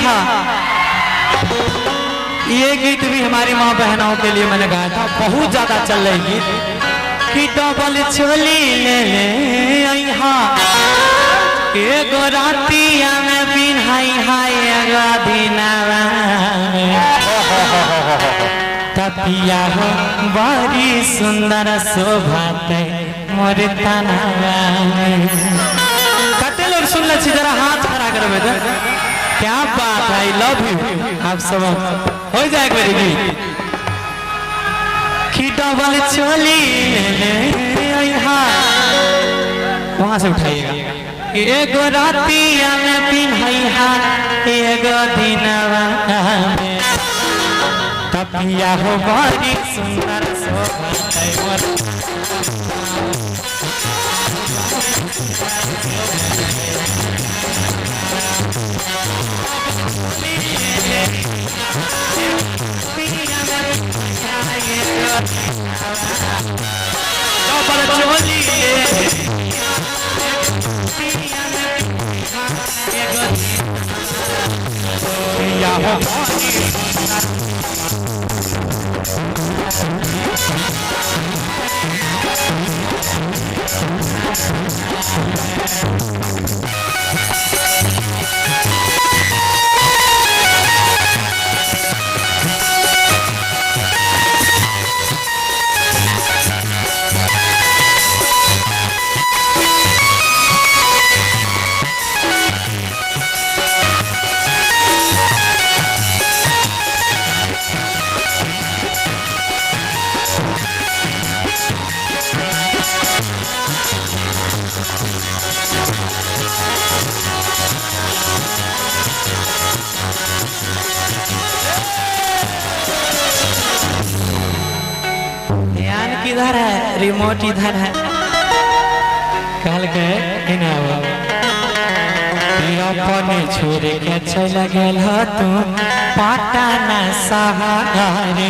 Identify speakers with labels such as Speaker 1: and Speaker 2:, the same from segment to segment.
Speaker 1: था। ये गीत भी हमारी माँ बहनों के लिए मैंने गाया था, बहुत ज्यादा चल रही गीत कि डबल चोली ले ले एगो रातिया में पिन्हाई हाय एगो दिनावा तपिया हो बड़ी सुंदर शोभा मोर तनावा। कते लोग सुन ले जरा हाथ खड़ा करबे तो क्या बात है। आई लव यू आप सब हो जाएगा मेरी गीत कि डबल चोली वहां से उठाइएगा एगो रातिया में पिन्हैहा एगो दिनवा में तपिया हो बड़ी सुंदर शोभा इधर है, रिमोट इधर है। कल के अपने छोड़ के चल गल तू पटना शहर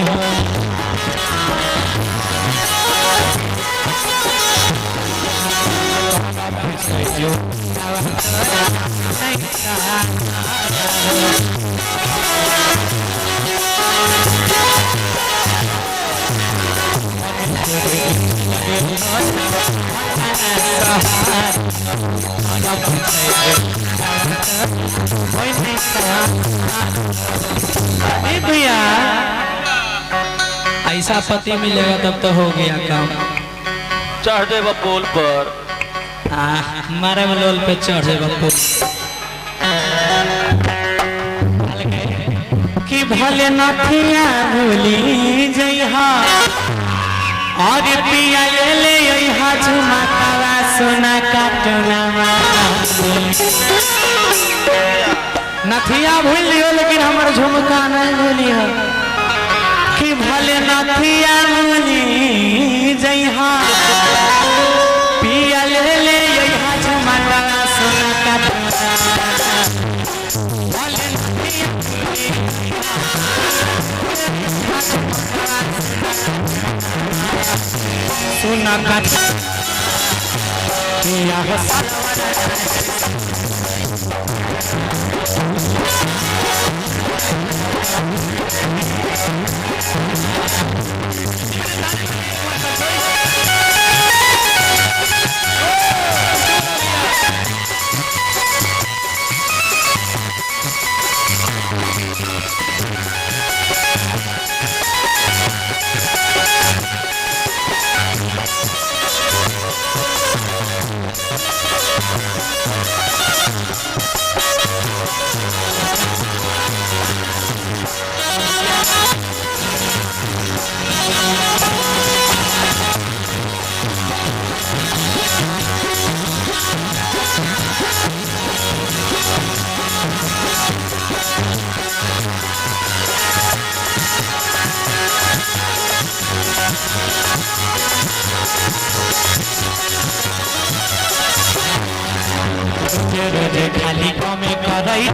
Speaker 1: भैया ऐसा पति मिलेगा तब तो हो गया काम।
Speaker 2: चढ़ दे पोल पर
Speaker 1: हमारे मलोल पे चढ़ दे पोल कि भले नथिया भूली जइहा और पिया ले यहाँ झुमकावा सोना काटनावा नथिया भूल लियो लेकिन हमार झुमका नहीं भूलियो कि भले नथिया भूली जइहा पिया ले यहाँ झुमकावा सोना काटनावा सुना काट खाली कमे करई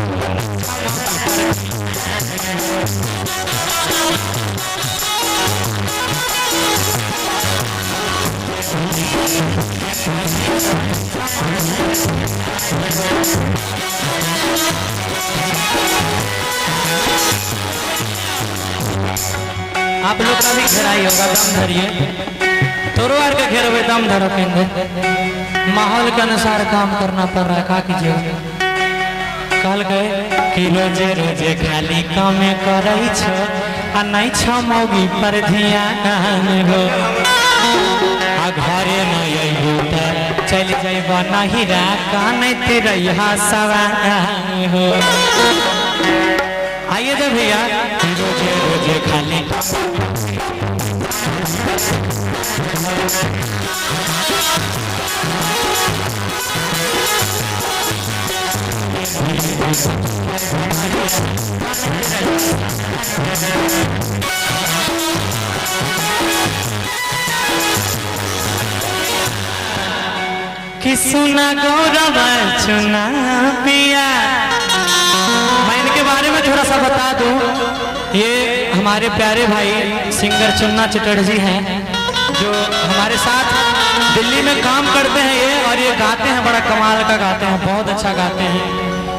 Speaker 1: आप लोग का भी घेराई होगा, दम धरिए। तोरो आर के घेरवे, दम धरो केंगे। माहौल के अनुसार काम करना पड़ रहा है, का कीजिए। कल गए कि रोजे रोजे खाली काम करई छो आ नहीं छ मौगी पर ध्यान हो। आ घरे न अइबू त चल जइब नहिरा, कानते रहिहा सवान हो। आइए जब भैया रोजे रोजे खाली कि सुना गौरव चुना पिया। मैं इनके बारे में थोड़ा सा बता दूं, ये हमारे प्यारे भाई सिंगर चुन्ना चटर्जी हैं, जो हमारे साथ दिल्ली में काम करते हैं ये, और ये गाते हैं, बड़ा कमाल का गाते हैं, बहुत अच्छा गाते हैं,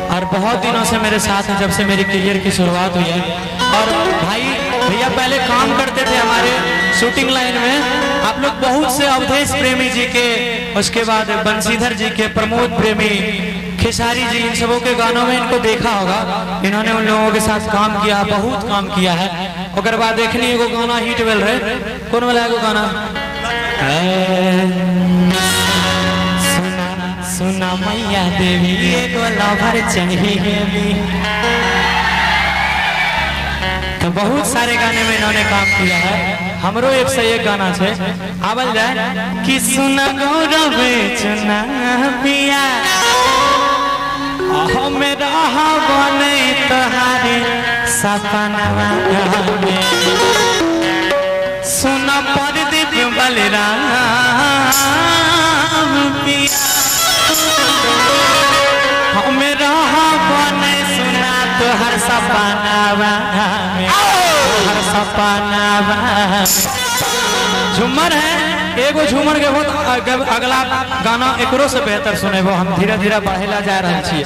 Speaker 1: और बहुत दिनों से मेरे साथ हैं, जब से मेरी करियर की शुरुआत हुई है। और भाई भैया पहले काम करते थे हमारे शूटिंग लाइन में। आप लोग बहुत से अवधेश प्रेमी जी के, उसके बाद बंशीधर जी के, प्रमोद प्रेमी, खेसारी जी, इन सबों के गानों में इनको देखा होगा। इन्होंने उन लोगों के साथ काम किया, बहुत काम किया है। और बाद देखनी एगो गाना हिट वेल रहे, कौन वाला एगो गाना, सुना सुना मैया देवी एगो लवर चाहिए। तो बहुत सारे गाने में इन्होंने काम किया है। हमरो एक से एक गाना है, आवल जाए कि सुना गौरव चुना पिया, मेरा बने तोहारे सपनवा में। सुना परदीप बलराम पिया, मेरा बने सुना तोहर सपनवा में, तोहर सपनवा। झूमर है एगो, झूमर के बहुत अगला गाना एकरो से बेहतर सुने वो हम धीरे धीरे बढ़ेला जा रहे छी।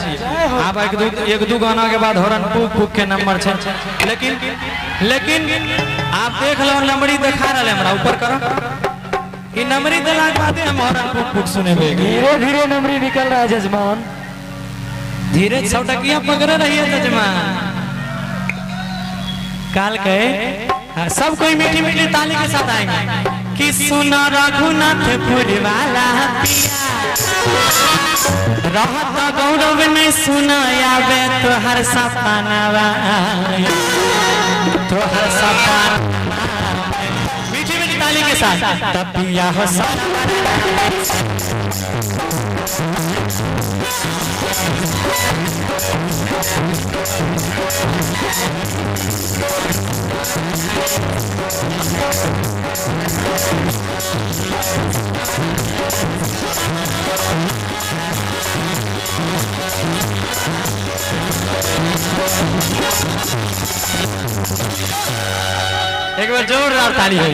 Speaker 1: आप एक दू गाना के बाद हॉर्न फूक फूक के नंबर छे, लेकिन आप देख लो नंबरी दिखा रहे हमरा ऊपर करो, ई नंबरी दिला के बाद हम हॉर्न फूक फूक सुने धीरे धीरे नंबरी निकल रहा है जजमान, धीरे छौटकिया पकड़े रहिए जजमान। काल के सब कोई मीठी मीठी ताली के साथ आएंगे कि सुना रघुनाथपुर वाला पिया, रहत गौरव में सुना आवे तोहर सपनवा, तोहर सपना। मीठी मीठी ताली के साथ तब पिया हो एक बार जोरदार ताली हो।